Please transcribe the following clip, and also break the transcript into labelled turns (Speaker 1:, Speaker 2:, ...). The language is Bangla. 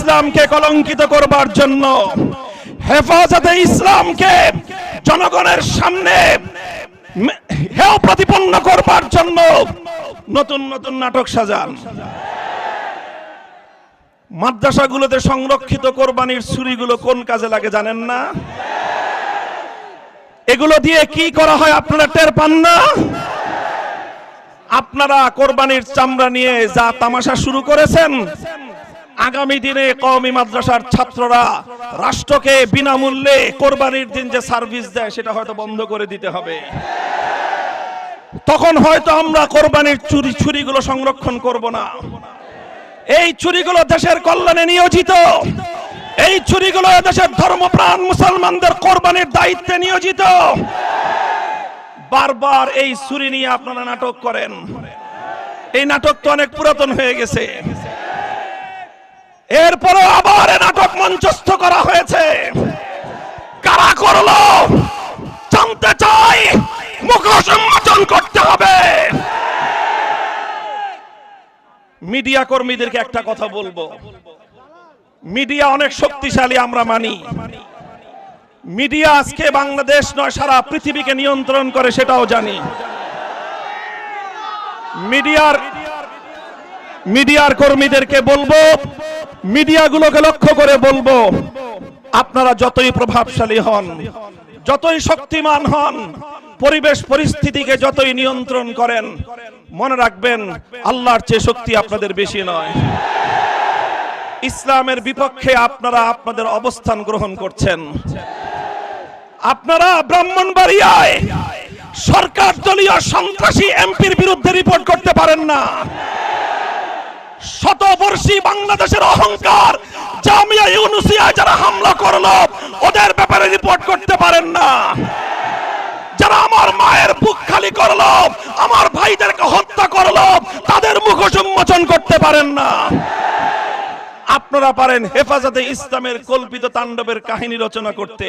Speaker 1: ইসলামকে কলঙ্কিত করবার জন্য, হেফাজতে ইসলামকে জনগণের সামনে হেয় প্রতিপন্ন করবার জন্য নতুন নতুন নাটক সাজান। মাদ্রাসাগুলোতে সংরক্ষিত কোরবানির ছুরিগুলো কোন কাজে লাগে জানেন না? এগুলো দিয়ে কি করা হয় আপনারা টের পান না? আপনারা কোরবানির চামড়া নিয়ে যা তামাশা শুরু করেছেন, আগামী দিনে কওমি মাদ্রাসার ছাত্ররা রাষ্ট্রকে বিনামূল্যে কোরবানির দিন যে সার্ভিস দেয় সেটা হয়তো বন্ধ করে দিতে হবে। তখন হয়তো আমরা কোরবানির ছুরিগুলো সংরক্ষণ করব না। এই ছুরিগুলো দেশের কল্যাণে নিয়োজিত, এই ছুরিগুলো দেশের ধর্মপ্রাণ মুসলমানদের কোরবানির দায়িত্বে নিয়োজিত। বারবার এই ছুরি নিয়ে আপনারা নাটক করেন। এই নাটক তো অনেক পুরাতন হয়ে গেছে। এরপরও আবার নাটক মঞ্চস্থ করা হয়েছে। কারা করলো জানতে চাই, মুখ উন্মোচন করতে হবে। মিডিয়া কর্মীদেরকে একটা কথা বলবো, মিডিয়া অনেক শক্তিশালী আমরা মানি। মিডিয়া আজকে বাংলাদেশ নয় সারা পৃথিবীকে নিয়ন্ত্রণ করে সেটাও জানি। মিডিয়ার কর্মীদেরকে বলবো, মিডিয়াগুলোকে লক্ষ্য করে বলবো, আপনারা যতই প্রভাবশালী হন, যতই শক্তিমান হন, পরিবেশ পরিস্থিতিকে যতই নিয়ন্ত্রণ করেন, মনে রাখবেন আল্লাহর চেয়ে শক্তি আপনাদের বেশি নয়। ইসলামের বিপক্ষে আপনারা আপনাদের অবস্থান গ্রহণ করছেন। আপনারা ব্রাহ্মণবাড়িয়ায় সরকার দলীয় সন্ত্রাসী এমপির বিরুদ্ধে রিপোর্ট করতে পারেন না। শতবর্ষী বাংলাদেশের অহংকার জামিয়া ইউনুসিয়ায় যারা হামলা করলো ওদের ব্যাপারে রিপোর্ট করতে পারেন না। যারা আমার মায়ের বুক খালি করলো, আমার ভাইদেরকে হত্যা করলো, তাদের মুখ উন্মোচন করতে পারেন না। আপনারা পারেন হেফাজতে ইসলামের কল্পিত তাণ্ডবের কাহিনী রচনা করতে।